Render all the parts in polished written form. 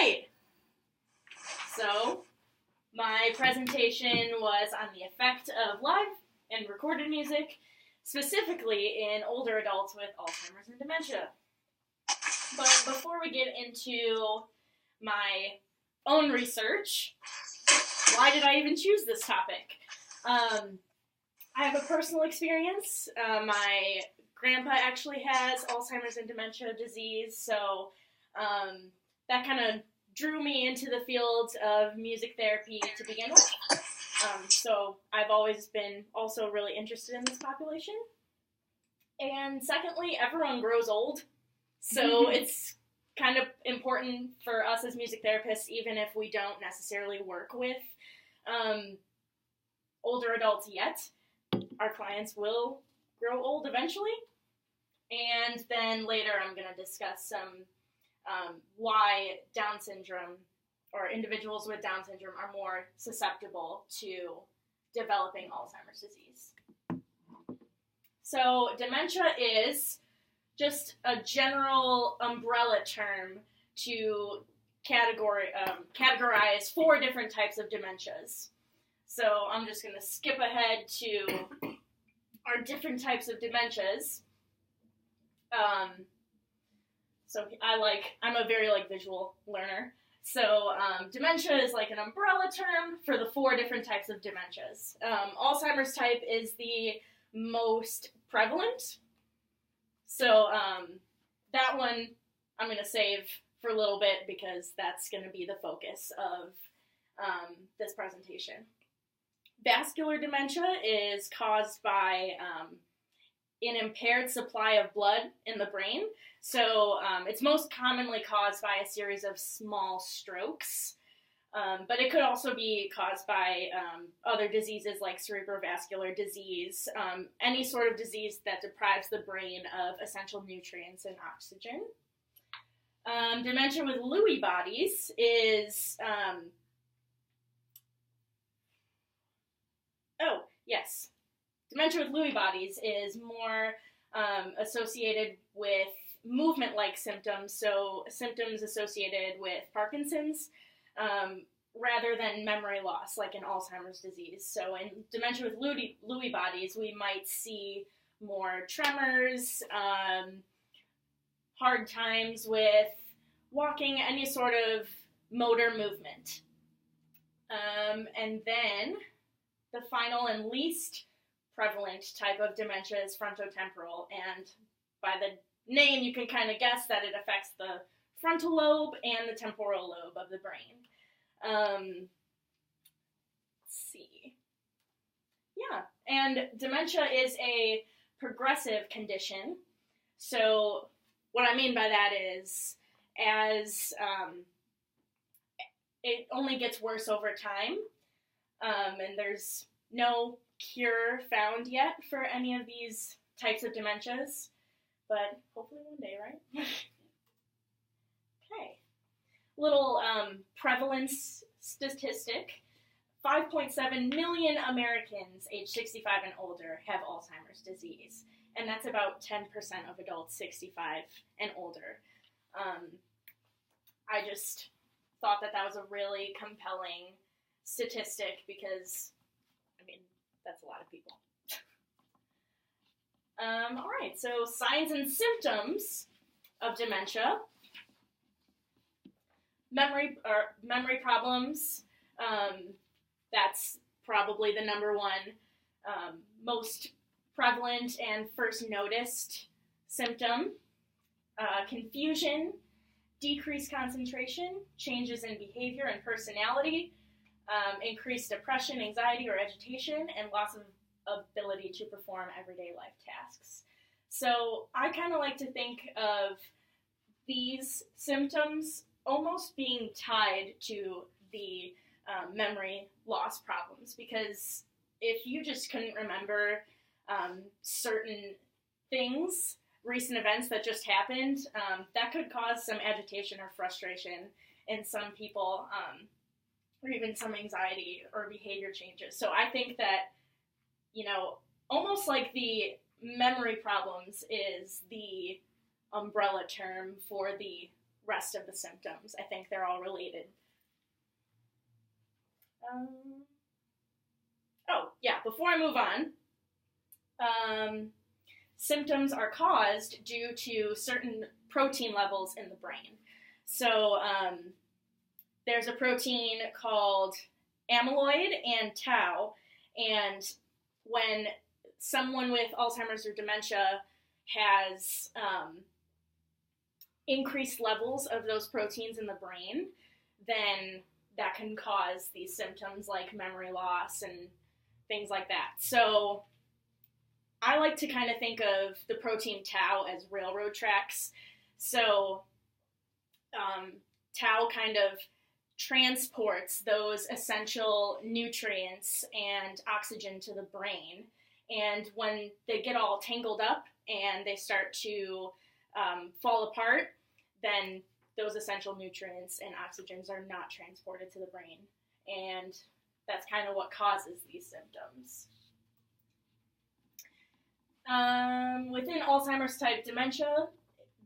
right. So, my presentation was on the effect of live and recorded music, specifically in older adults with Alzheimer's and dementia. But before we get into my own research, why did I even choose this topic? I have a personal experience. My grandpa actually has Alzheimer's and dementia disease, so that kind of drew me into the field of music therapy to begin with. So I've always been also really interested in this population. And secondly, everyone grows old, so it's kind of important for us as music therapists, even if we don't necessarily work with older adults yet. Our clients will grow old eventually. And then later I'm going to discuss some why Down syndrome or individuals with Down syndrome are more susceptible to developing Alzheimer's disease. So dementia is just a general umbrella term to categorize 4 different types of dementias. So I'm just going to skip ahead to our different types of dementias. So I'm a very visual learner. So dementia is like an umbrella term for the 4 different types of dementias. Alzheimer's type is the most prevalent. So that one I'm going to save for a little bit because that's going to be the focus of this presentation. Vascular dementia is caused by an impaired supply of blood in the brain. So it's most commonly caused by a series of small strokes, but it could also be caused by other diseases like cerebrovascular disease, any sort of disease that deprives the brain of essential nutrients and oxygen. Dementia with Lewy bodies is, dementia with Lewy bodies is more associated with movement-like symptoms, so symptoms associated with Parkinson's, rather than memory loss, like in Alzheimer's disease. So in dementia with Lewy bodies, we might see more tremors, hard times with walking, any sort of motor movement. And then the final and least prevalent type of dementia is frontotemporal, and by the name you can kind of guess that it affects the frontal lobe and the temporal lobe of the brain. Let's see. Yeah, and dementia is a progressive condition. So what I mean by that is as it only gets worse over time, and there's no cure found yet for any of these types of dementias, but hopefully one day, right? Okay. Little prevalence statistic. 5.7 million Americans age 65 and older have Alzheimer's disease, and that's about 10% of adults 65 and older. I just thought that was a really compelling statistic because, that's a lot of people. All right, so signs and symptoms of dementia. Memory problems, that's probably the number one most prevalent and first noticed symptom. Confusion, decreased concentration, changes in behavior and personality, increased depression, anxiety, or agitation, and loss of ability to perform everyday life tasks. So I kind of like to think of these symptoms almost being tied to the memory loss problems, because if you just couldn't remember certain things, recent events that just happened, that could cause some agitation or frustration in some people, or even some anxiety or behavior changes. So I think that, almost like the memory problems is the umbrella term for the rest of the symptoms. I think they're all related. Before I move on, symptoms are caused due to certain protein levels in the brain. So there's a protein called amyloid and tau, and when someone with Alzheimer's or dementia has increased levels of those proteins in the brain, then that can cause these symptoms like memory loss and things like that. So I like to kind of think of the protein tau as railroad tracks. So tau kind of transports those essential nutrients and oxygen to the brain. And when they get all tangled up and they start to fall apart, then those essential nutrients and oxygens are not transported to the brain. And that's kind of what causes these symptoms. Within Alzheimer's type dementia,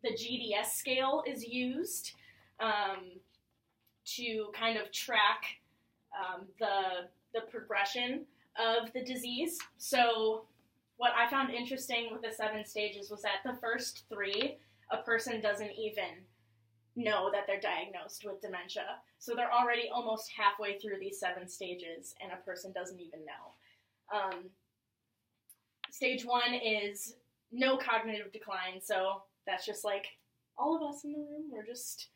the GDS scale is used to kind of track the progression of the disease. So what I found interesting with the 7 stages was that the first 3, a person doesn't even know that they're diagnosed with dementia. So they're already almost halfway through these 7 stages, and a person doesn't even know. Stage 1 is no cognitive decline, so that's just like all of us in the room. We're just,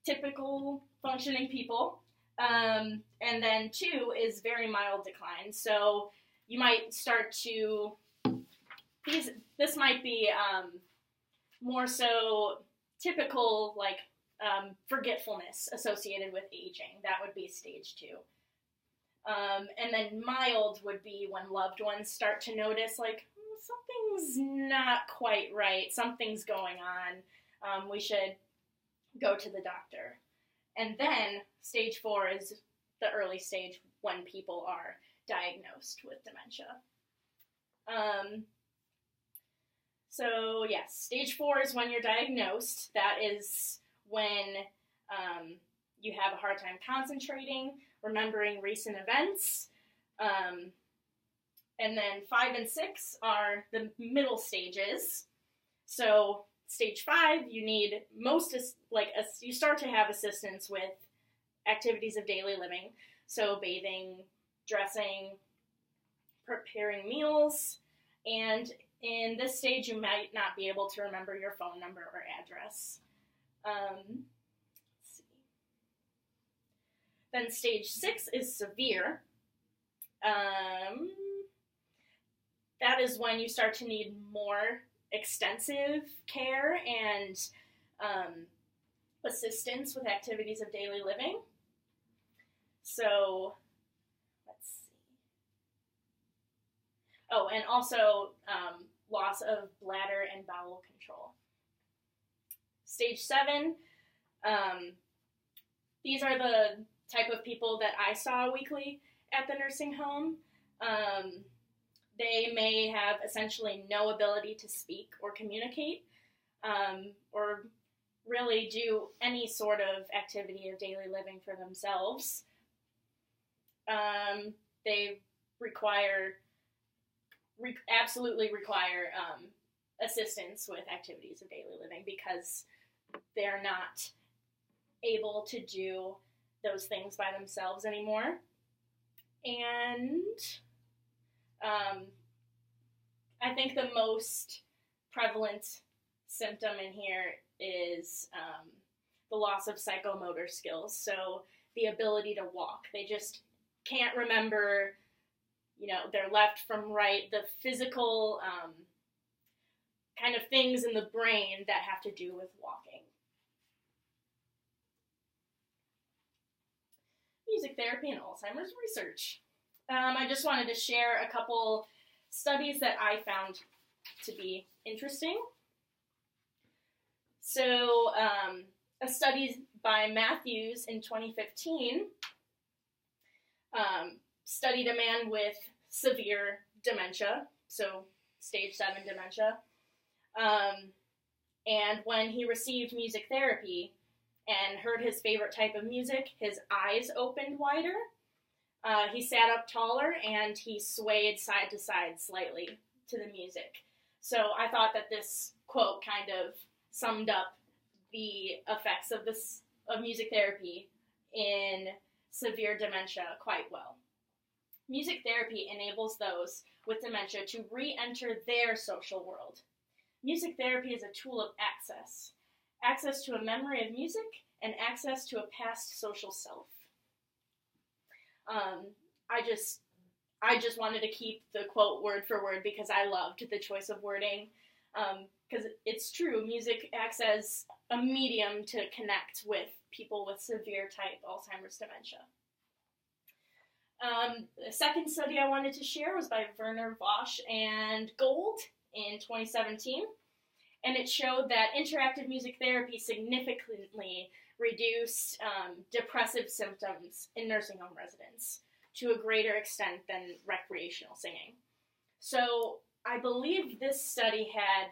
typical functioning people. And then 2 is very mild decline. So you might start to, this might be more so typical, like forgetfulness associated with aging. That would be stage 2. And then mild would be when loved ones start to notice, like, something's not quite right, something's going on, we should go to the doctor. And then stage 4 is the early stage when people are diagnosed with dementia. So yes, stage 4 is when you're diagnosed. That is when you have a hard time concentrating, remembering recent events. And then 5 and 6 are the middle stages. So stage 5, you need you start to have assistance with activities of daily living. So bathing, dressing, preparing meals, and in this stage you might not be able to remember your phone number or address. Let's see. Then stage 6 is severe. That is when you start to need more extensive care and assistance with activities of daily living. So, let's see. Oh, and also loss of bladder and bowel control. Stage 7, these are the type of people that I saw weekly at the nursing home. They may have essentially no ability to speak or communicate, or really do any sort of activity of daily living for themselves. They absolutely require assistance with activities of daily living because they're not able to do those things by themselves anymore. And I think the most prevalent symptom in here is the loss of psychomotor skills. So the ability to walk. They just can't remember, their left from right, the physical kind of things in the brain that have to do with walking. Music therapy and Alzheimer's research. I just wanted to share a couple studies that I found to be interesting. So, a study by Matthews in 2015 studied a man with severe dementia, so stage 7 dementia, And when he received music therapy and heard his favorite type of music, his eyes opened wider, he sat up taller, and he swayed side to side slightly to the music. So I thought that this quote kind of summed up the effects of music therapy in severe dementia quite well. Music therapy enables those with dementia to re-enter their social world. Music therapy is a tool of access to a memory of music and access to a past social self. I just wanted to keep the quote word for word because I loved the choice of wording. Because it's true, music acts as a medium to connect with people with severe type Alzheimer's dementia. The second study I wanted to share was by Werner Vosch and Gold in 2017, and it showed that interactive music therapy significantly reduced depressive symptoms in nursing home residents to a greater extent than recreational singing. So I believe this study had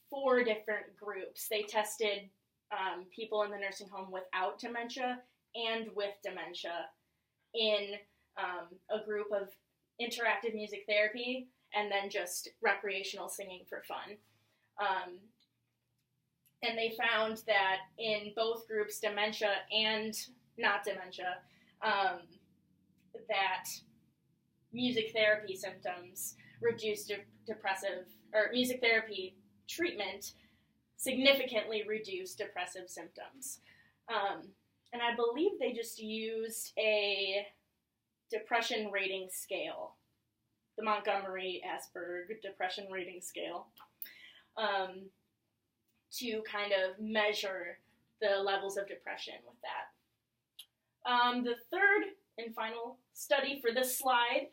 4 different groups. They tested people in the nursing home without dementia and with dementia in a group of interactive music therapy and then just recreational singing for fun. And they found that in both groups, dementia and not dementia, that music therapy symptoms reduced music therapy treatment significantly reduced depressive symptoms. And I believe they just used a depression rating scale, the Montgomery-Åsberg depression rating scale, to kind of measure the levels of depression with that. The third and final study for this slide,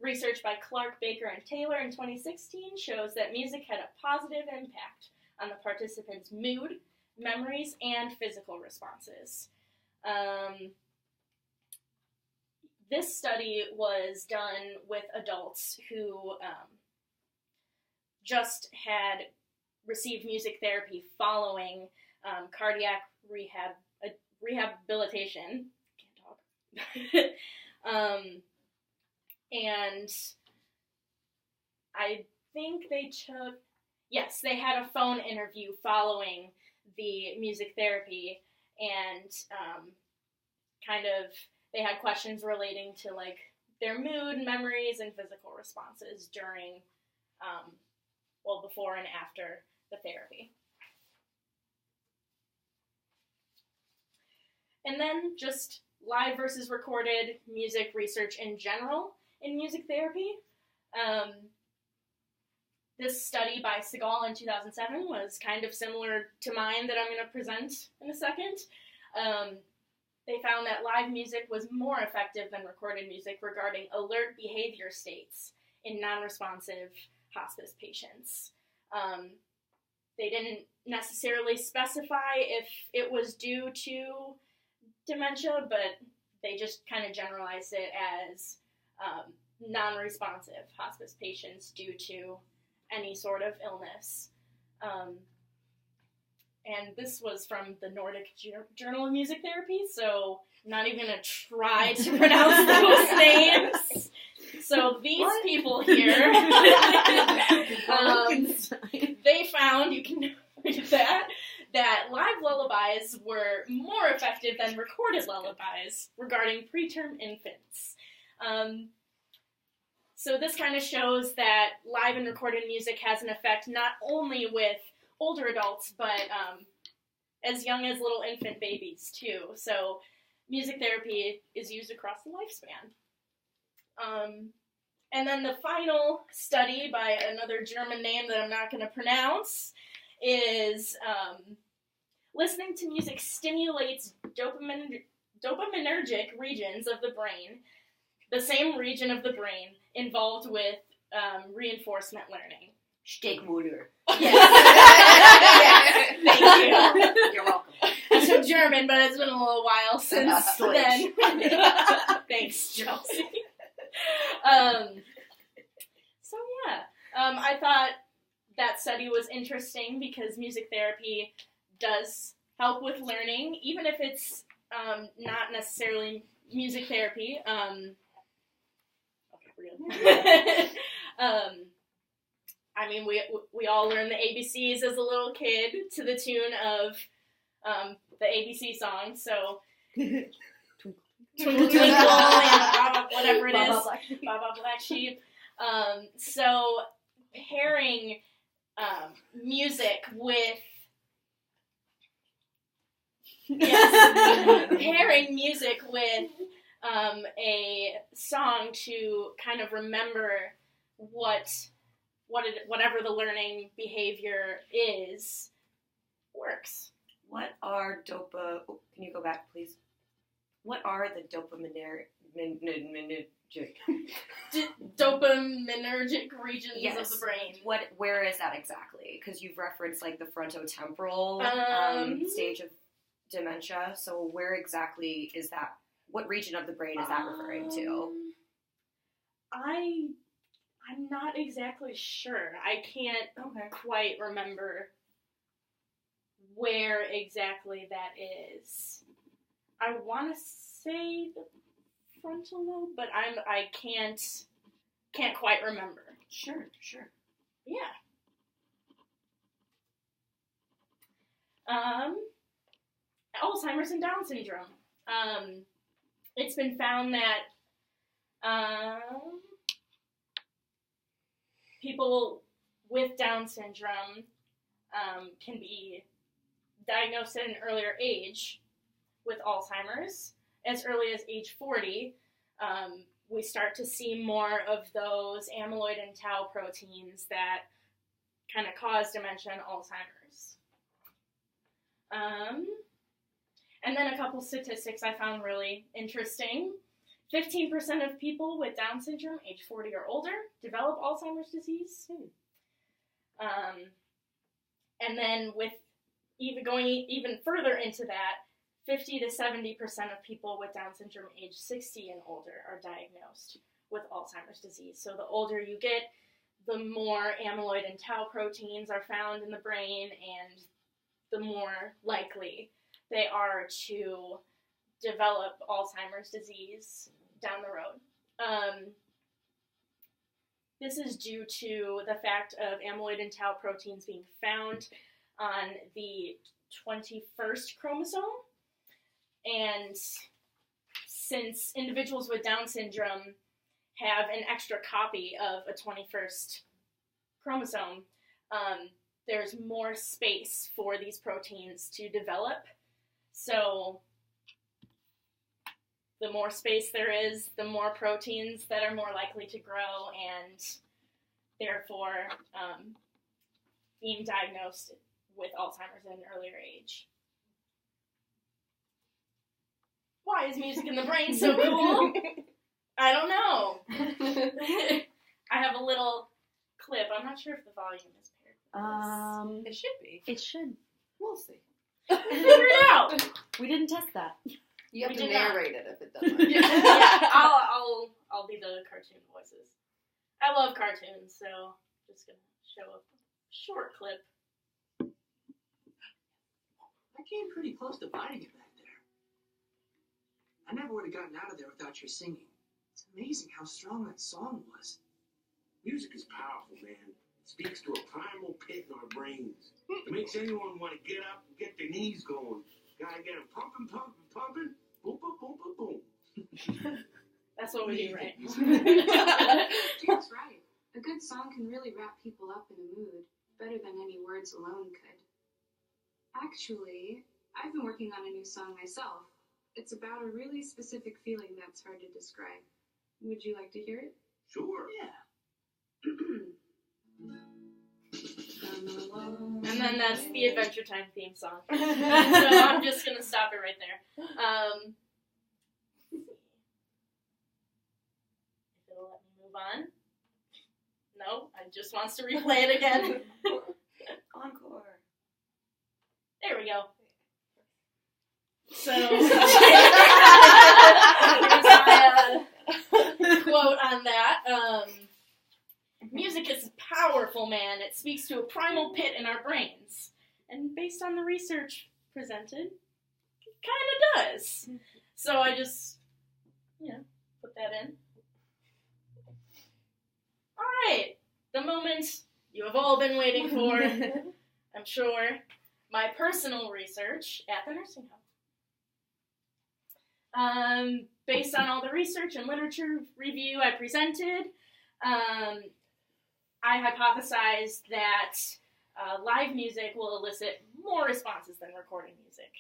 research by Clark, Baker, and Taylor in 2016, shows that music had a positive impact on the participants' mood, memories, and physical responses. This study was done with adults who just had received music therapy following cardiac rehabilitation. Can't talk. And I think they had a phone interview following the music therapy, and they had questions relating to like their mood, memories, and physical responses during, before and after the therapy. And then just live versus recorded music research in general in music therapy. This study by Segal in 2007 was kind of similar to mine that I'm going to present in a second. They found that live music was more effective than recorded music regarding alert behavior states in non-responsive hospice patients. They didn't necessarily specify if it was due to dementia, but they just kind of generalized it as non-responsive hospice patients due to any sort of illness. And this was from the Nordic Journal of Music Therapy, so I'm not even going to try to pronounce those names. So these people here, they found, you can read that live lullabies were more effective than recorded lullabies regarding preterm infants. So this kind of shows that live and recorded music has an effect not only with older adults, but as young as little infant babies too. So music therapy is used across the lifespan. And then the final study by another German name that I'm not going to pronounce is listening to music stimulates dopaminergic regions of the brain, the same region of the brain involved with reinforcement learning. Steckmutter. Yes. Thank you. You're welcome. I took German, but it's been a little while since then. Thanks, Chelsea. I thought that study was interesting because music therapy does help with learning, even if it's not necessarily music therapy. Okay, we're good. I mean, we all learned the ABCs as a little kid to the tune of the ABC song, so Twinkle Twinkle and Baba, whatever it is, Baba Black Sheep. So pairing music with pairing music with a song to kind of remember whatever the learning behavior is works. What are can you go back, please? What are the dopaminergic dopaminergic regions of the brain? Where is that exactly? Because you've referenced like the frontotemporal stage of dementia. So where exactly is that? What region of the brain is that referring to? I'm not exactly sure. I can't quite remember where exactly that is. I want to say the frontal lobe, but I can't quite remember. Sure. Yeah. Alzheimer's and Down syndrome. It's been found that people with Down syndrome can be diagnosed at an earlier age with Alzheimer's. As early as age 40, we start to see more of those amyloid and tau proteins that kind of cause dementia and Alzheimer's. And then a couple statistics I found really interesting. 15% of people with Down syndrome, age 40 or older, develop Alzheimer's disease. And then with going even further into that, 50 to 70% of people with Down syndrome, age 60 and older, are diagnosed with Alzheimer's disease. So the older you get, the more amyloid and tau proteins are found in the brain, and the more likely they are to develop Alzheimer's disease down the road. This is due to the fact of amyloid and tau proteins being found on the 21st chromosome. And since individuals with Down syndrome have an extra copy of a 21st chromosome, there's more space for these proteins to develop. So the more space there is, the more proteins that are more likely to grow, and therefore being diagnosed with Alzheimer's at an earlier age. Why is music in the brain so cool? I don't know. I have a little clip. I'm not sure if the volume is paired. It should be. It should. We'll see. Figure it out. We didn't test that. You have We to did not. narrate it if it doesn't. Yeah, I'll be the cartoon voices. I love cartoons, so I'm just gonna show a short clip. I came pretty close to finding it back there. I never would have gotten out of there without your singing. It's amazing how strong that song was. Music is powerful, man. It speaks to a primal pit in our brains. It makes anyone want to get up and get their knees going. Gotta get them pumping, pumping, pumping. Boom, boom, boom, boom, boom. That's what we do, right? Jack's right. A good song can really wrap people up in a mood, better than any words alone could. Actually, I've been working on a new song myself. It's about a really specific feeling that's hard to describe. Would you like to hear it? Sure. Yeah. And then that's the Adventure Time theme song. So I'm just gonna stop it right there. If it'll let me move on. No, it just wants to replay it again. Encore. There we go. So, here's my quote on that. Music is powerful, man. It speaks to a primal pit in our brains. And based on the research presented, it kind of does. So I just, put that in. All right, the moment you have all been waiting for, I'm sure, my personal research at the nursing home. Based on all the research and literature review I presented, I hypothesized that live music will elicit more responses than recording music.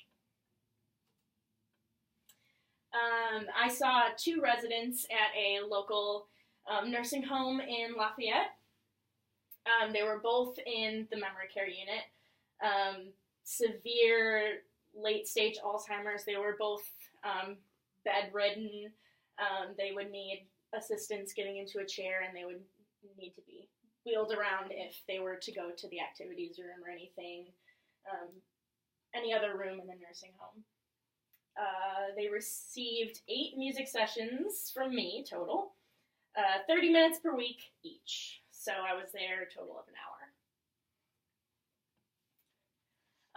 I saw 2 residents at a local nursing home in Lafayette. They were both in the memory care unit. Severe late-stage Alzheimer's. They were both bedridden. They would need assistance getting into a chair, and they would need to be wheeled around if they were to go to the activities room or anything, any other room in the nursing home. They received 8 music sessions from me total, 30 minutes per week each. So I was there a total of an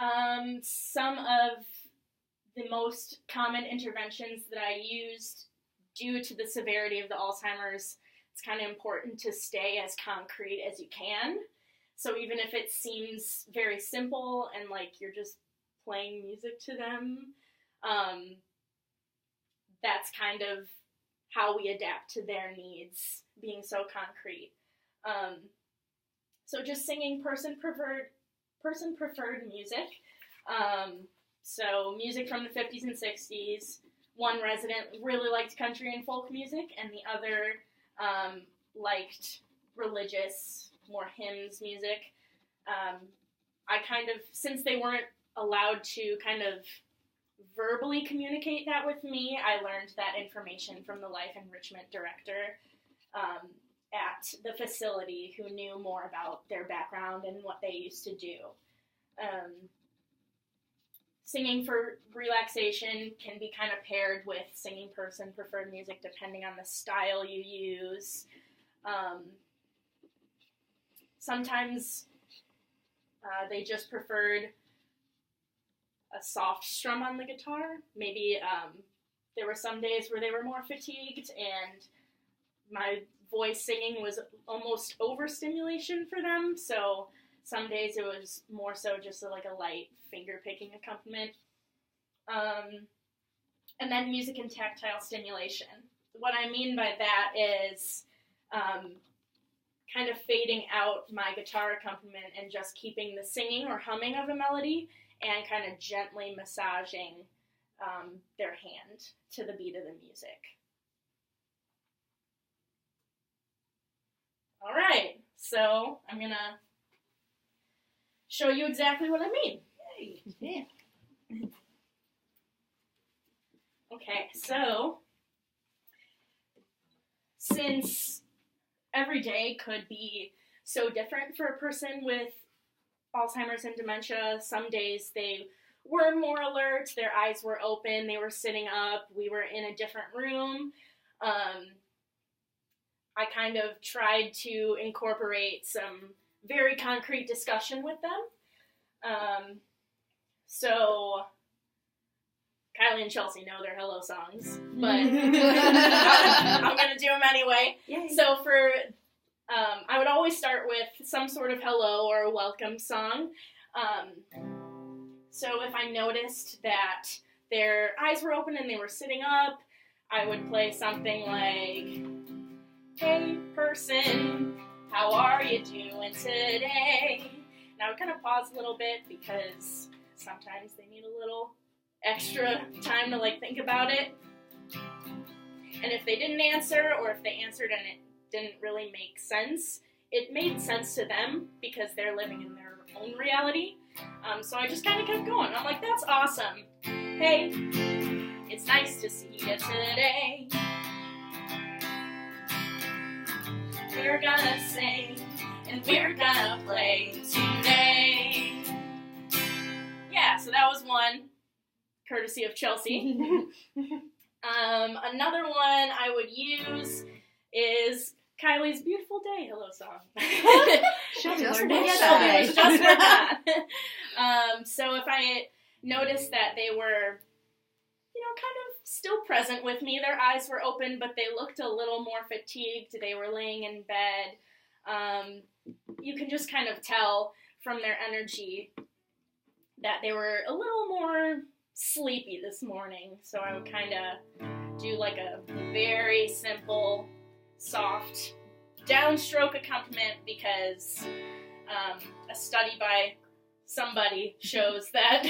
hour. Some of the most common interventions that I used due to the severity of the Alzheimer's, it's kind of important to stay as concrete as you can. So even if it seems very simple and like you're just playing music to them, that's kind of how we adapt to their needs, being so concrete. So just singing person-preferred music. So music from the 50s and 60s. One resident really liked country and folk music, and the other liked religious, more hymns music. I kind of, since they weren't allowed to kind of verbally communicate that with me, I learned that information from the life enrichment director at the facility, who knew more about their background and what they used to do. Singing for relaxation can be kind of paired with singing person-preferred music depending on the style you use. Sometimes they just preferred a soft strum on the guitar. Maybe there were some days where they were more fatigued and my voice singing was almost overstimulation for them, so some days it was more so just like a light finger-picking accompaniment. And then music and tactile stimulation. What I mean by that is kind of fading out my guitar accompaniment and just keeping the singing or humming of a melody and kind of gently massaging their hand to the beat of the music. All right, so I'm going to show you exactly what I mean. Yay. Yeah. Okay, so since every day could be so different for a person with Alzheimer's and dementia, some days they were more alert, their eyes were open, they were sitting up, we were in a different room. I kind of tried to incorporate some very concrete discussion with them. So Kylie and Chelsea know their hello songs, but I'm going to do them anyway. Yay. So for, I would always start with some sort of hello or a welcome song. So if I noticed that their eyes were open and they were sitting up, I would play something like, "Hey person, how are you doing today?" And I would kind of pause a little bit because sometimes they need a little extra time to think about it. And if they didn't answer, or if they answered and it didn't really make sense, it made sense to them because they're living in their own reality. So I just kind of kept going. I'm like, that's awesome. Hey, it's nice to see you today. We're gonna sing and we're gonna play today. Yeah, so that was one, courtesy of Chelsea. Another one I would use is Kylie's Beautiful Day Hello song. Shelby Just learned worked it yesterday. So if I noticed that they were, kind of still present with me, their eyes were open, but they looked a little more fatigued, they were laying in bed, you can just kind of tell from their energy that they were a little more sleepy this morning. So I would kind of do like a very simple, soft downstroke accompaniment because a study by somebody shows that,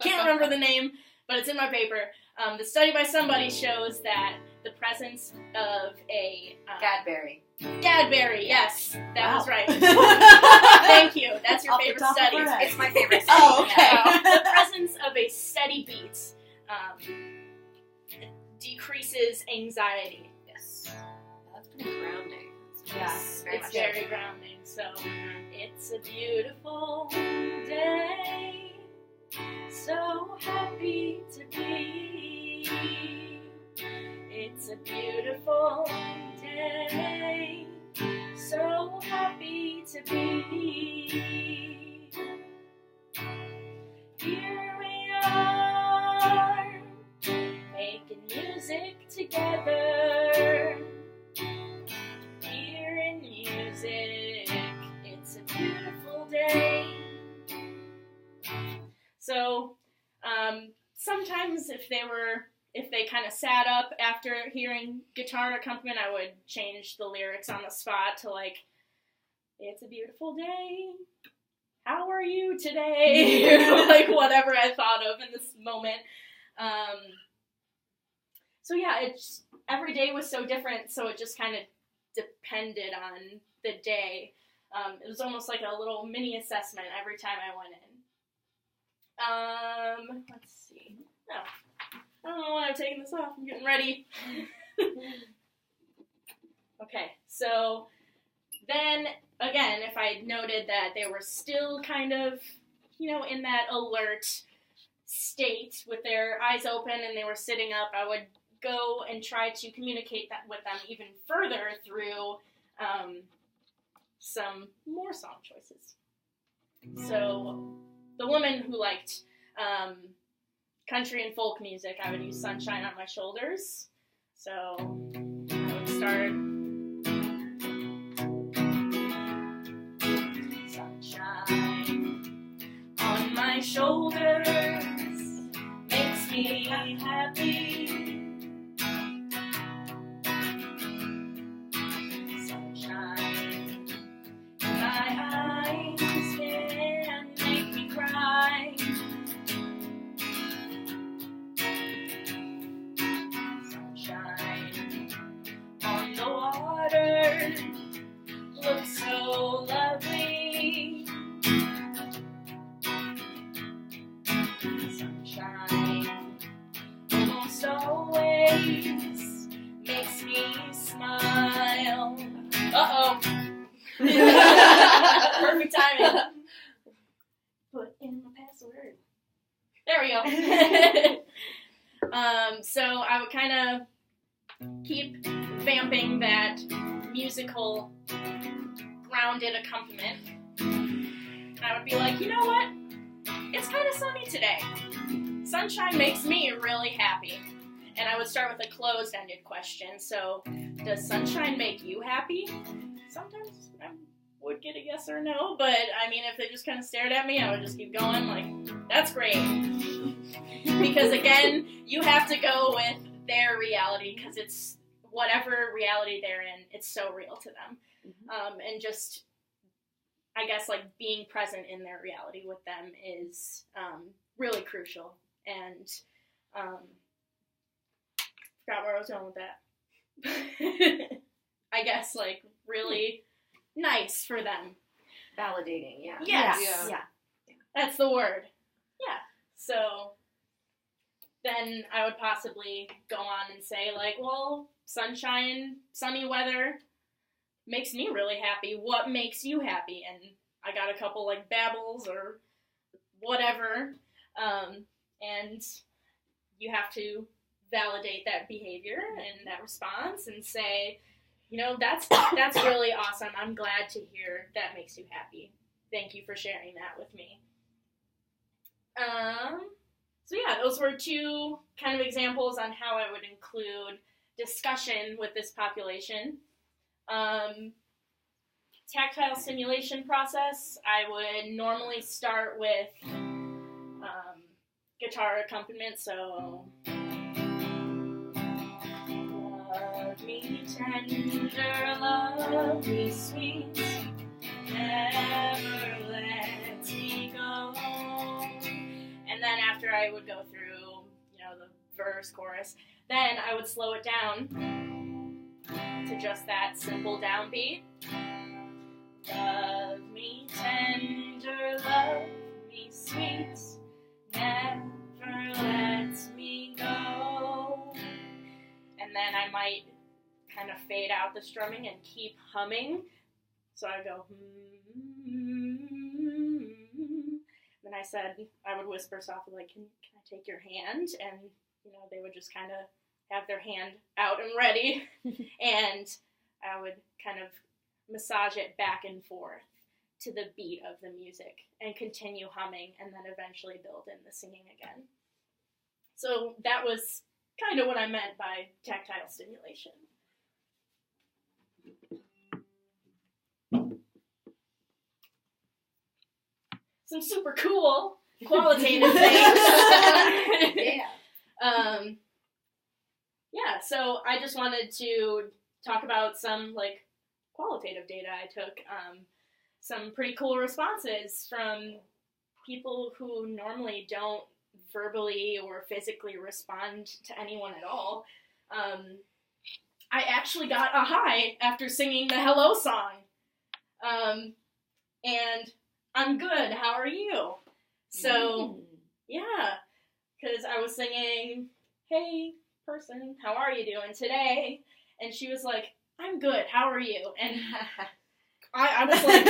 can't remember the name, but it's in my paper. The study by somebody shows that the presence of a... Gadberry, yes. That was right. Thank you. That's your favorite study. It's my favorite study. Oh, okay. The presence of a steady beat decreases anxiety. Yes. That's pretty grounding. Yes, It's very grounding. So, it's a beautiful day. So happy to be. It's a beautiful day. So happy to be. Here we are, making music together. Hearing music, it's a beautiful day. So, sometimes if they kind of sat up after hearing guitar accompaniment, I would change the lyrics on the spot to like, it's a beautiful day. How are you today? Like whatever I thought of in this moment. So yeah, every day was so different, so it just kind of depended on the day. It was almost like a little mini assessment every time I went in. Let's see. No. I don't know why I'm taking this off. I'm getting ready. Okay, so then, again, if I noted that they were still kind of, in that alert state with their eyes open and they were sitting up, I would go and try to communicate that with them even further through some more song choices. So, the woman who liked country and folk music, I would use Sunshine on My Shoulders. So I would start. Sunshine on my shoulders makes me happy. Sunshine in my eyes can make me cry. On the water, looks so lovely. Sunshine almost always makes me smile. Uh-oh. Perfect timing. Put in my password. There we go. So I would kind of keep vamping that musical grounded accompaniment. And I would be like, you know what? It's kind of sunny today. Sunshine makes me really happy. And I would start with a closed-ended question. So, does sunshine make you happy? Sometimes I would get a yes or no, but I mean, if they just kind of stared at me, I would just keep going, like, that's great. Because again, you have to go with their reality, because it's whatever reality they're in, it's so real to them. And just, I guess, like, being present in their reality with them is really crucial. And forgot where I was going with that. I guess, like, really nice for them. Validating, yeah. Yes. Yeah. That's the word. Yeah. So then I would possibly go on and say, like, well, sunshine, sunny weather makes me really happy. What makes you happy? And I got a couple, like, babbles or whatever. And you have to validate that behavior and that response and say, That's really awesome. I'm glad to hear that makes you happy. Thank you for sharing that with me. So yeah, those were two kind of examples on how I would include discussion with this population. Tactile stimulation process, I would normally start with guitar accompaniment, so love me tender, love me sweet, never let me go. And then after I would go through, the verse, chorus, then I would slow it down to just that simple downbeat. Love me tender, love me sweet, never let me go. And then I might kind of fade out the strumming and keep humming. So I go, Then I said, I would whisper softly, like, can I take your hand? And, they would just kind of have their hand out and ready. And I would kind of massage it back and forth to the beat of the music and continue humming and then eventually build in the singing again. So that was kind of what I meant by tactile stimulation. Some super cool qualitative things. So I just wanted to talk about some qualitative data I took. Some pretty cool responses from people who normally don't verbally or physically respond to anyone at all. I actually got a hi after singing the hello song. And I'm good, how are you? So, yeah, because I was singing, hey, person, how are you doing today? And she was like, I'm good, how are you? And I was like,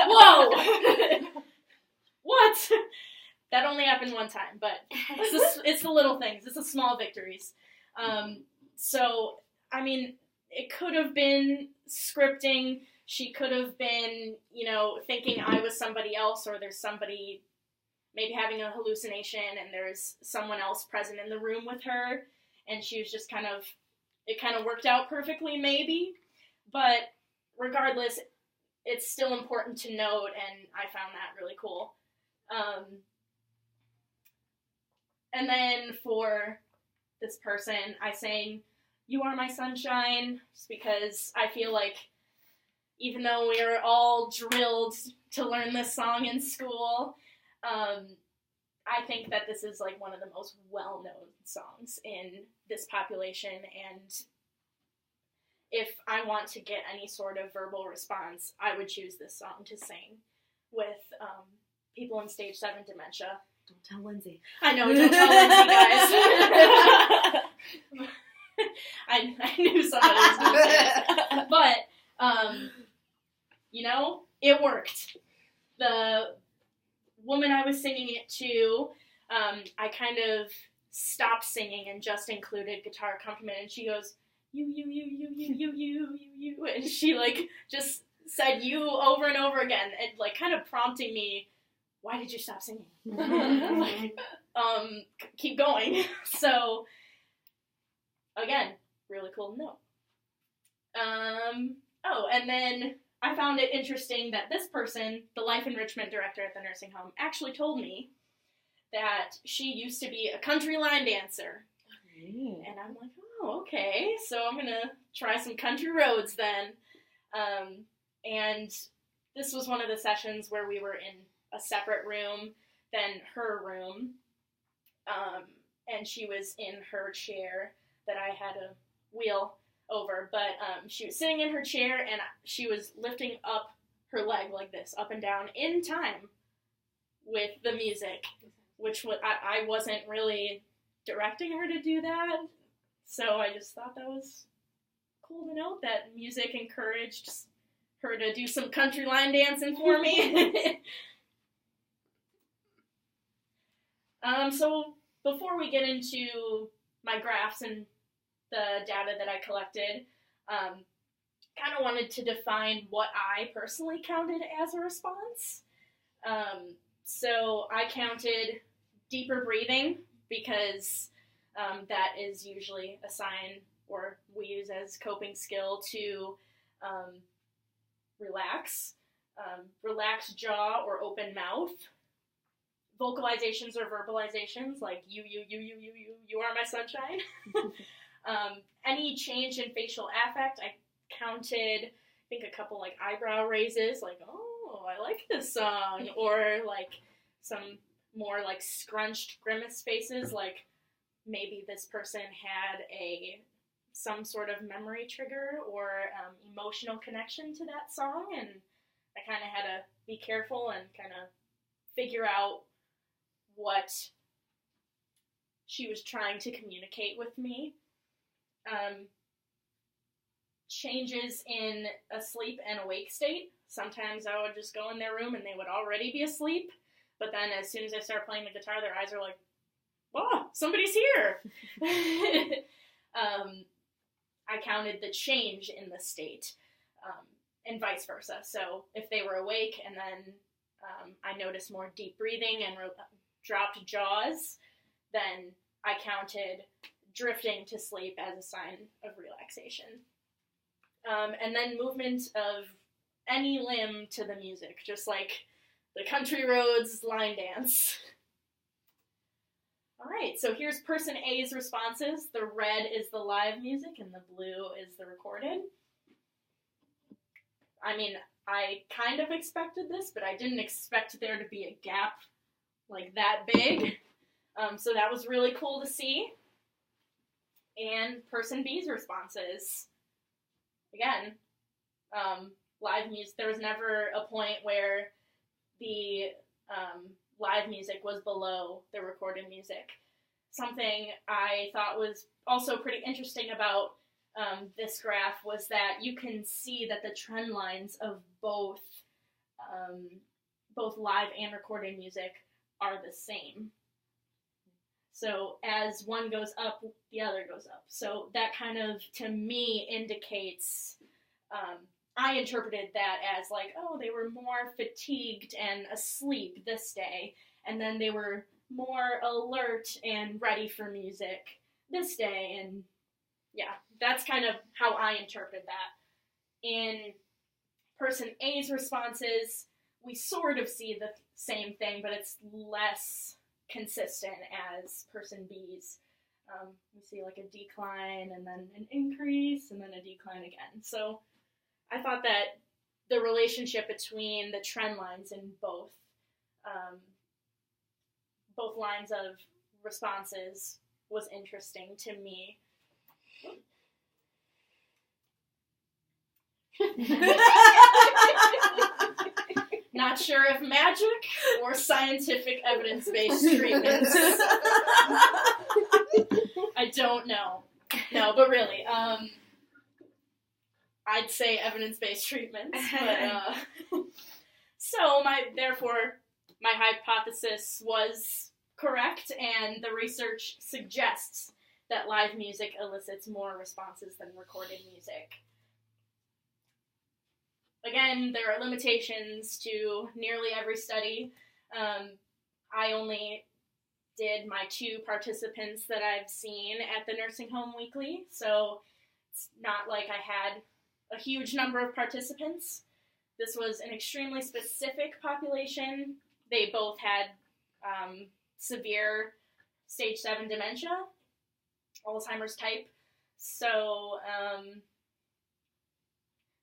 whoa! What? That only happened one time, but it's the little things. It's the small victories. So, I mean, it could have been scripting. She could have been, thinking I was somebody else, or there's somebody maybe having a hallucination and there's someone else present in the room with her, and she was just it kind of worked out perfectly, maybe. But regardless, it's still important to note, and I found that really cool. And then for this person, I sang You Are My Sunshine, just because I feel like even though we are all drilled to learn this song in school, I think that this is one of the most well-known songs in this population, and if I want to get any sort of verbal response, I would choose this song to sing with people in stage 7 dementia. Don't tell Lindsay. I know, don't tell Lindsay, guys. I knew somebody was going to say it. But, it worked. The woman I was singing it to, I kind of stopped singing and just included guitar accompaniment, and she goes, you, and she, just said you over and over again, and, kind of prompting me, why did you stop singing? Keep going. So, again, really cool to know. And then I found it interesting that this person, the life enrichment director at the nursing home, actually told me that she used to be a country line dancer. And I'm like, oh, okay, so I'm going to try some country roads then. And this was one of the sessions where we were in a separate room than her room, and she was in her chair that I had a wheel over, but she was sitting in her chair, and she was lifting up her leg like this, up and down, in time with the music, which I wasn't really directing her to do that, so I just thought that was cool to note that music encouraged her to do some country line dancing for me. So before we get into my graphs and the data that I collected, Kind of wanted to define what I personally counted as a response. So I counted deeper breathing because that is usually a sign, or we use as coping skill to relax. Relaxed jaw or open mouth. Vocalizations or verbalizations like you are my sunshine. Any change in facial affect, I counted, I think, a couple like eyebrow raises, like, oh, I like this song, or like some more like scrunched grimace faces, like maybe this person had some sort of memory trigger or emotional connection to that song, and I kind of had to be careful and kind of figure out what she was trying to communicate with me. Changes in asleep and awake state. Sometimes I would just go in their room and they would already be asleep, but then as soon as I start playing the guitar, their eyes are like, oh, somebody's here. I counted the change in the state, and vice versa. So if they were awake and then I noticed more deep breathing and dropped jaws, then I counted drifting to sleep as a sign of relaxation. And then movement of any limb to the music, just like the Country Roads line dance. All right, so here's person A's responses. The red is the live music and the blue is the recorded. I mean, I kind of expected this, but I didn't expect there to be a gap like that big. So that was really cool to see. And person B's responses. Again, live music. There was never a point where the live music was below the recorded music. Something I thought was also pretty interesting about this graph was that you can see that the trend lines of both live and recorded music are the same. So as one goes up, the other goes up. So that kind of, to me, indicates, I interpreted that as like, oh, they were more fatigued and asleep this day, and then they were more alert and ready for music this day, and yeah, that's kind of how I interpreted that. In person A's responses, we sort of see the same thing, but it's less consistent as person B's. We see like a decline and then an increase and then a decline again. So I thought that the relationship between the trend lines in both lines of responses was interesting to me. Not sure if magic or scientific evidence-based treatments. I don't know. No, but really, I'd say evidence-based treatments. But, so therefore, my hypothesis was correct, and the research suggests that live music elicits more responses than recorded music. Again, there are limitations to nearly every study. I only did my 2 participants that I've seen at the nursing home weekly, so it's not like I had a huge number of participants. This was an extremely specific population. They both had severe stage 7 dementia, Alzheimer's type, so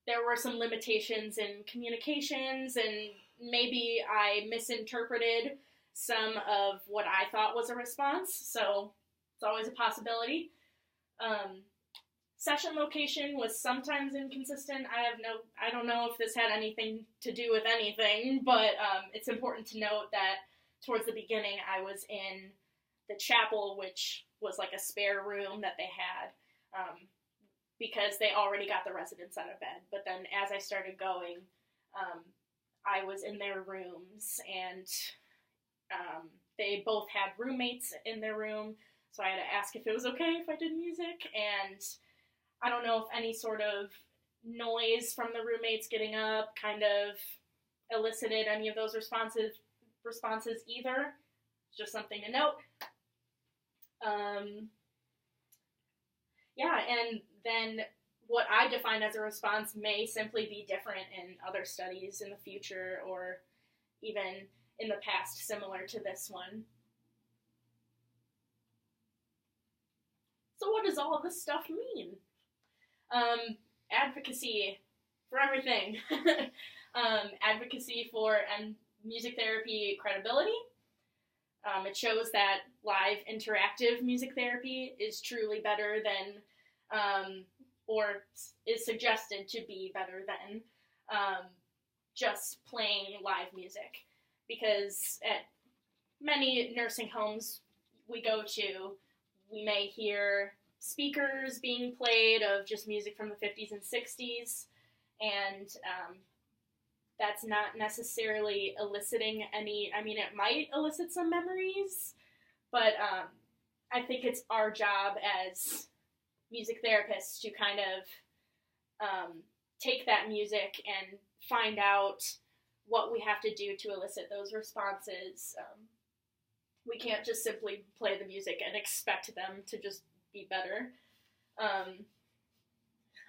there were some limitations in communications, and maybe I misinterpreted some of what I thought was a response, so it's always a possibility. Session location was sometimes inconsistent. I don't know if this had anything to do with anything, but it's important to note that towards the beginning I was in the chapel, which was like a spare room that they had, because they already got the residents out of bed. But then as I started going, I was in their rooms, and they both had roommates in their room, so I had to ask if it was okay if I did music, and I don't know if any sort of noise from the roommates getting up kind of elicited any of those responses either. Just something to note. Yeah, and then what I define as a response may simply be different in other studies in the future or even in the past similar to this one. So what does all of this stuff mean? Advocacy for everything. Advocacy for music therapy credibility. It shows that live interactive music therapy is truly better than, or is suggested to be better than, just playing live music. Because at many nursing homes we go to, we may hear speakers being played of just music from the 50s and 60s, and that's not necessarily eliciting any, I mean, it might elicit some memories, but I think it's our job as music therapists to kind of take that music and find out what we have to do to elicit those responses. We can't just simply play the music and expect them to just be better.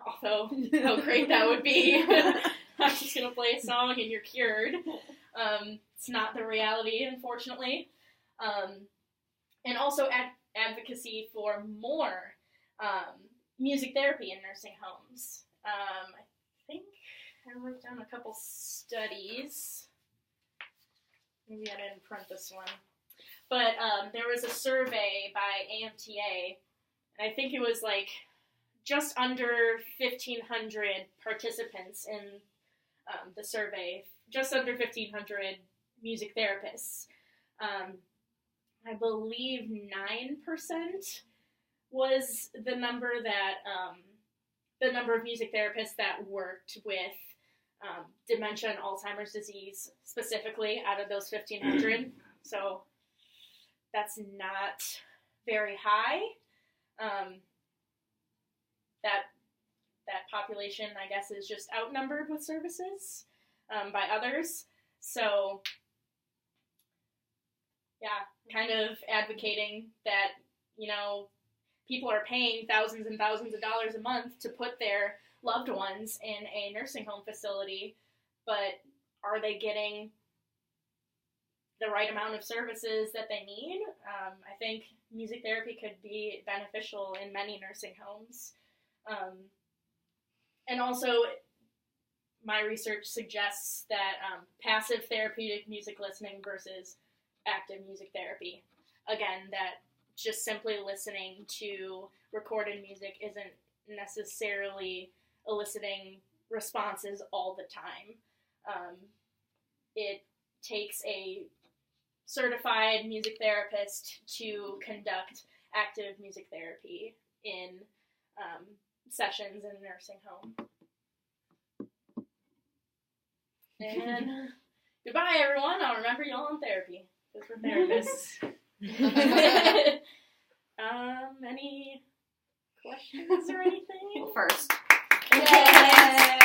Although, how great that would be. I'm just going to play a song and you're cured. It's not the reality, unfortunately. And also advocacy for more music therapy in nursing homes. I think I wrote down a couple studies. Maybe I didn't print this one. But there was a survey by AMTA, and I think it was like just under 1,500 participants in the survey, just under 1,500 music therapists. I believe 9% was the number that, the number of music therapists that worked with dementia and Alzheimer's disease specifically out of those 1,500. So that's not very high. That population, I guess, is just outnumbered with services by others. So, yeah, kind of advocating that, you know, people are paying thousands and thousands of dollars a month to put their loved ones in a nursing home facility, but are they getting the right amount of services that they need? I think music therapy could be beneficial in many nursing homes. And also, my research suggests that passive therapeutic music listening versus active music therapy, again, that just simply listening to recorded music isn't necessarily eliciting responses all the time. It takes a certified music therapist to conduct active music therapy in sessions in a nursing home. And goodbye, everyone. I'll remember y'all in therapy, because we're therapists. Any questions or anything? First. Yay!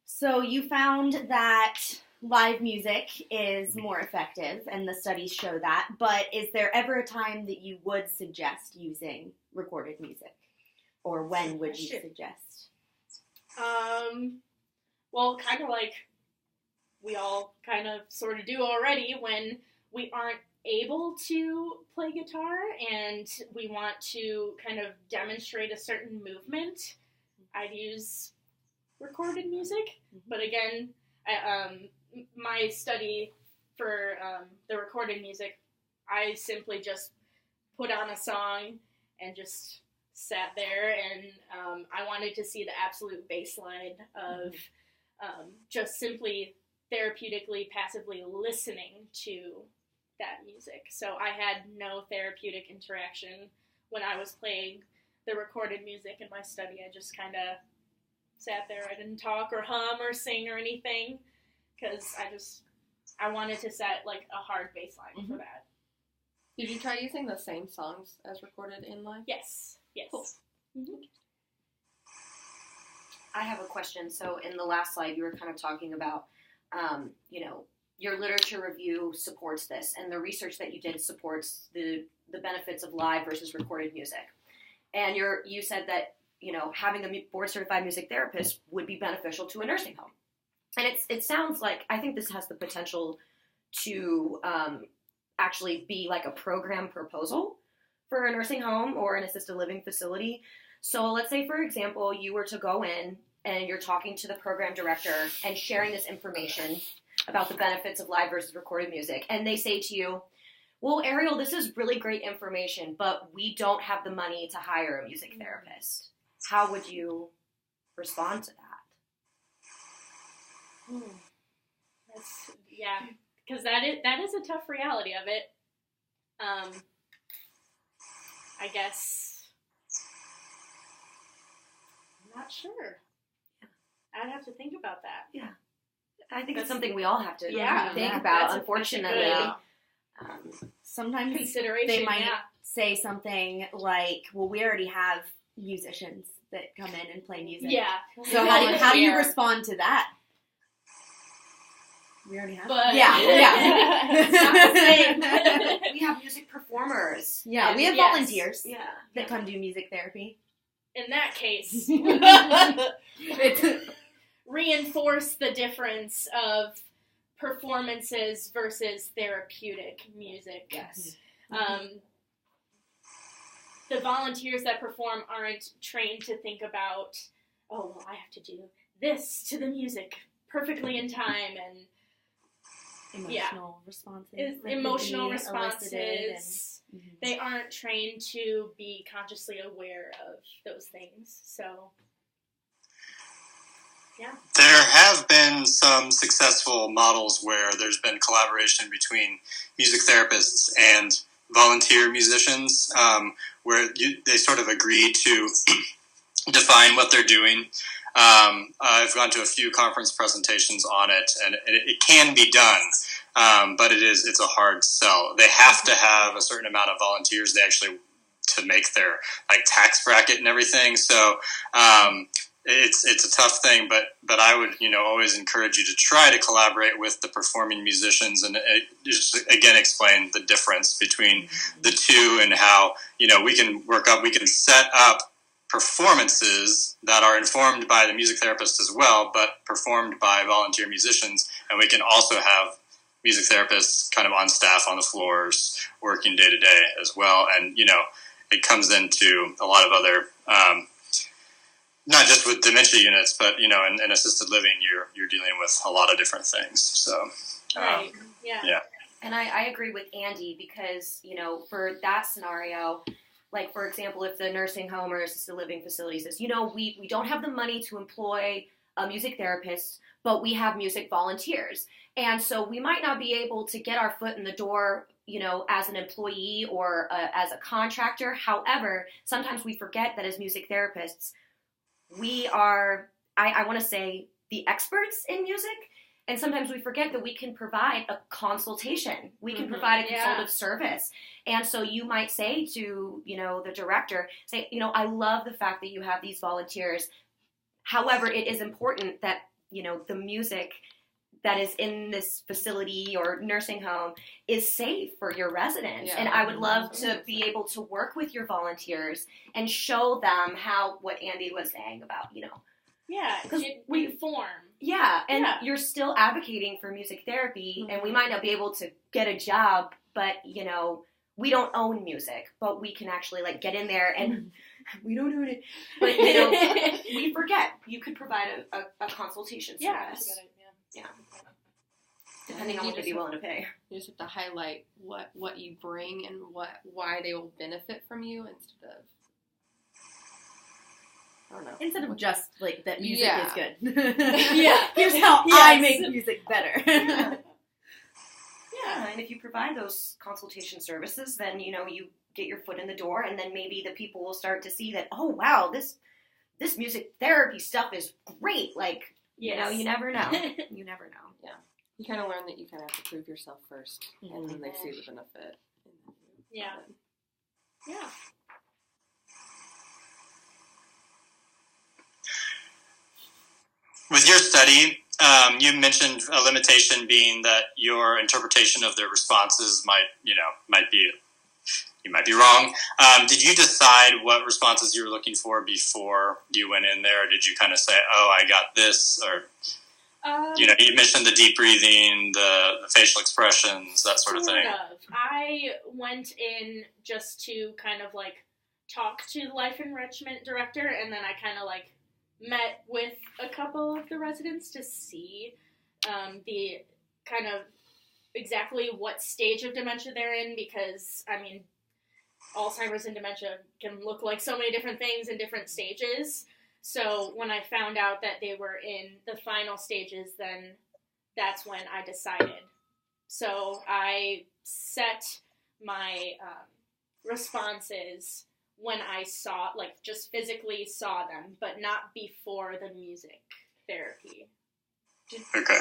So you found that live music is more effective, and the studies show that, but is there ever a time that you would suggest using recorded music? Or when would you suggest? Well, kind of like we all kind of sort of do already, when we aren't able to play guitar and we want to kind of demonstrate a certain movement, I'd use recorded music. But again, my study for the recorded music, I simply just put on a song and just sat there, and I wanted to see the absolute baseline of just simply therapeutically, passively listening to that music. So I had no therapeutic interaction when I was playing the recorded music in my study. I just kind of sat there. I didn't talk or hum or sing or anything, because I wanted to set like a hard baseline for that. Did you try using the same songs as recorded in live? Yes. Cool. Mm-hmm. I have a question. So in the last slide, you were kind of talking about, your literature review supports this, and the research that you did supports the benefits of live versus recorded music. And you said that, having a board-certified music therapist would be beneficial to a nursing home. And it sounds like, I think this has the potential to actually be like a program proposal for a nursing home or an assisted living facility. So let's say, for example, you were to go in and you're talking to the program director and sharing this information about the benefits of live versus recorded music. And they say to you, well, Ariel, this is really great information, but we don't have the money to hire a music therapist. How would you respond to that? Because that is a tough reality of it. I guess I'm not sure. I'd have to think about that. Yeah. I think it's something we all have to think about, That's unfortunately. Sometimes Consideration, they might say something like, well, we already have musicians that come in and play music. Yeah. So how do you respond to that? We already have. But, It's not the same. We have music performers. Yeah, we have Yes. volunteers Yeah. that come do music therapy. In that case, It's reinforce the difference of performances versus therapeutic music. Yes. The volunteers that perform aren't trained to think about, oh, well, I have to do this to the music perfectly in time, and emotional responses. emotional that could be elicited responses. They aren't trained to be consciously aware of those things. So, yeah. There have been some successful models where there's been collaboration between music therapists and volunteer musicians, where they sort of agree to define what they're doing. I've gone to a few conference presentations on it, and it can be done, but it's a hard sell. They have to have a certain amount of volunteers to make their tax bracket and everything. So it's a tough thing, but I would always encourage you to try to collaborate with the performing musicians and just again explain the difference between the two and how we can set up performances that are informed by the music therapist as well, but performed by volunteer musicians, and we can also have music therapists kind of on staff on the floors working day to day as well. And it comes into a lot of other not just with dementia units, but in assisted living you're dealing with a lot of different things. So Right. Yeah. And I agree with Andy because, for that scenario, like, for example, if the nursing home or assisted living facility says, we don't have the money to employ a music therapist, but we have music volunteers. And so we might not be able to get our foot in the door, as an employee or as a contractor. However, sometimes we forget that as music therapists, we are, I want to say, the experts in music. And sometimes we forget that we can provide a consultation. We can provide a consultative service. And so you might say to, the director, I love the fact that you have these volunteers. However, it is important that, the music that is in this facility or nursing home is safe for your residents. Yeah. And I would love to be able to work with your volunteers and show them what Andy was saying about, Yeah, because we inform. Yeah, and you're still advocating for music therapy, and we might not be able to get a job, but, we don't own music, but we can actually, get in there, and we don't own it, but, we forget. You could provide a consultation service. Yeah, that's a good idea. Yeah. Depending on what they'd be willing to pay. You just have to highlight what you bring and why they will benefit from you instead of, I don't know. Instead of just, that music is good. Here's how I make music better. Yeah, and if you provide those consultation services, then, you get your foot in the door, and then maybe the people will start to see that, oh, wow, this music therapy stuff is great. You never know. You never know. Yeah. You kind of learn that you kind of have to prove yourself first, and then they see the benefit. Yeah. Yeah. With your study, you mentioned a limitation being that your interpretation of their responses might be wrong. Did you decide what responses you were looking for before you went in there? Or did you kind of say, "Oh, I got this," or you mentioned the deep breathing, the facial expressions, that sort of thing. I went in just to kind of like talk to the life enrichment director, and then I kind of like met with a couple of the residents to see the kind of exactly what stage of dementia they're in, because I mean, Alzheimer's and dementia can look like so many different things in different stages. So when I found out that they were in the final stages, then that's when I decided. So I set my responses when I saw, like, just physically saw them, but not before the music therapy. Okay.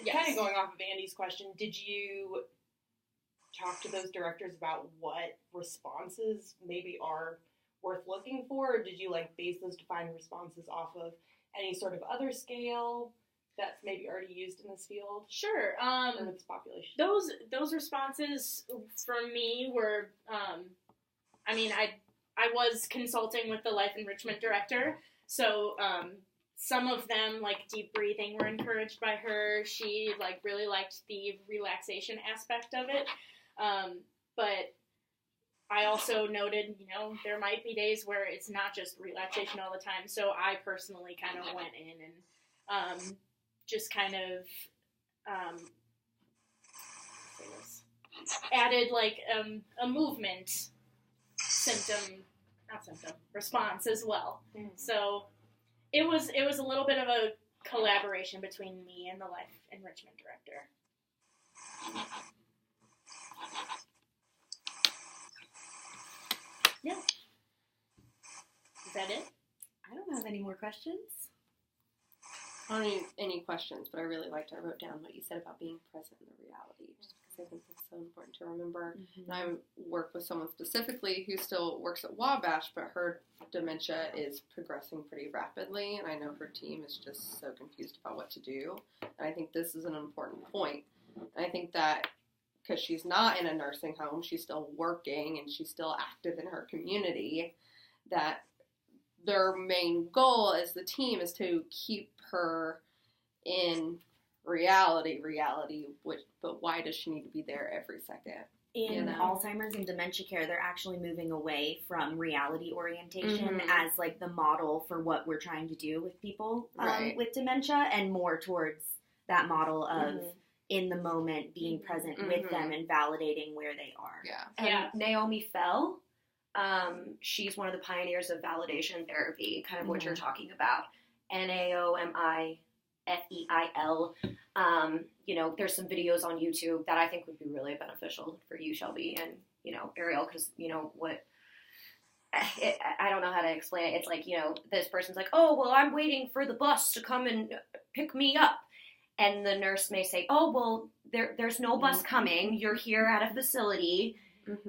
Yes. Kind of going off of Andy's question, did you talk to those directors about what responses maybe are worth looking for, or did you like base those defined responses off of any sort of other scale that's maybe already used in this field? Sure. Or with this population? Those responses for me were, I was consulting with the life enrichment director, so some of them, like deep breathing, were encouraged by her. She like really liked the relaxation aspect of it, but I also noted, there might be days where it's not just relaxation all the time. So I personally kind of went in and just kind of added like a movement response as well. Mm. So it was a little bit of a collaboration between me and the life enrichment director. Yeah. Is that it? I don't have any more questions. I don't need any questions, but I really liked, I wrote down what you said about being present in the reality, just because I think that's so important to remember. Mm-hmm. And I work with someone specifically who still works at Wabash, but her dementia is progressing pretty rapidly, and I know her team is just so confused about what to do. And I think this is an important point. And I think that because she's not in a nursing home, she's still working and she's still active in her community, that their main goal as the team is to keep her in reality, but why does she need to be there every second? In Alzheimer's and dementia care, they're actually moving away from reality orientation as like the model for what we're trying to do with people with dementia, and more towards that model of in the moment, being present with them and validating where they are. And Naomi Fell, she's one of the pioneers of validation therapy, kind of what you're talking about. NAOMIFEIL. There's some videos on YouTube that I think would be really beneficial for you, Shelby, and, Ariel, because, I don't know how to explain it. It's like, this person's like, oh, well, I'm waiting for the bus to come and pick me up. And the nurse may say, oh, well, there's no bus coming. You're here at a facility,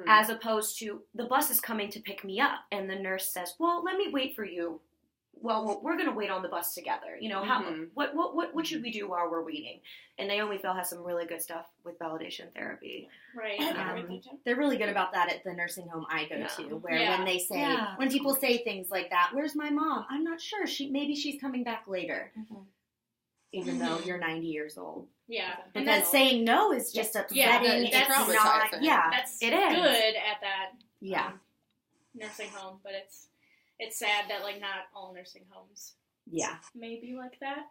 as opposed to the bus is coming to pick me up. And the nurse says, well, let me wait for you. Well, we're going to wait on the bus together. What should we do while we're waiting? And Naomi Fell has some really good stuff with validation therapy. Right. They're really good about that at the nursing home I go to, where when they say, when people say things like that, where's my mom? I'm not sure. Maybe she's coming back later. Even though you're 90 years old. Yeah. Because saying no is just upsetting. That's not, that's it is. good at that nursing home, but it's sad that, like, not all nursing homes may be like that.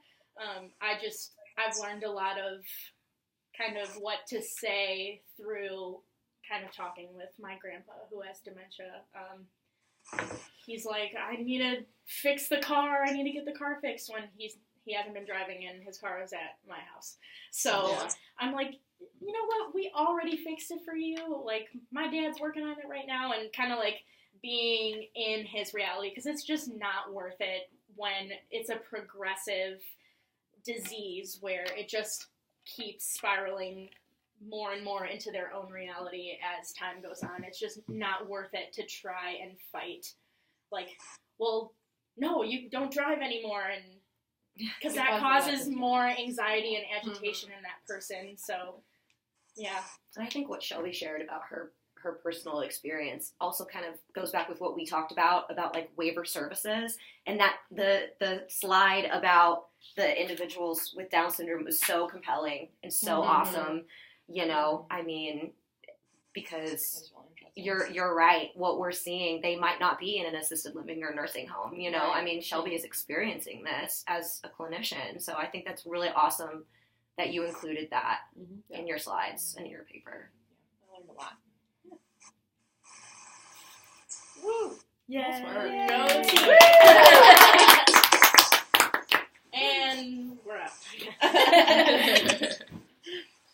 I've learned a lot of kind of what to say through kind of talking with my grandpa who has dementia. He's like, I need to fix the car. I need to get the car fixed when he hasn't been driving and his car is at my house. So I'm like, you know what? We already fixed it for you. Like, my dad's working on it right now, and kind of like being in his reality, because it's just not worth it when it's a progressive disease where it just keeps spiraling more and more into their own reality as time goes on. It's just not worth it to try and fight. Like, well, no, you don't drive anymore, and because that causes more anxiety and agitation in that person. So, yeah. And I think what Shelby shared about her personal experience also kind of goes back with what we talked about like waiver services, and that the slide about the individuals with Down syndrome was so compelling and so awesome. You know, I mean, because you're right. What we're seeing, they might not be in an assisted living or nursing home. You know, I mean, Shelby is experiencing this as a clinician, so I think that's really awesome that you included that in your slides and in your paper. I learned a lot. Woo! Yeah. Go team! And we're up.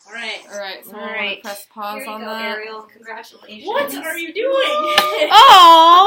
All right. So we're going to press pause Here you on go, that. Ariel. Congratulations. What are you doing? Aww.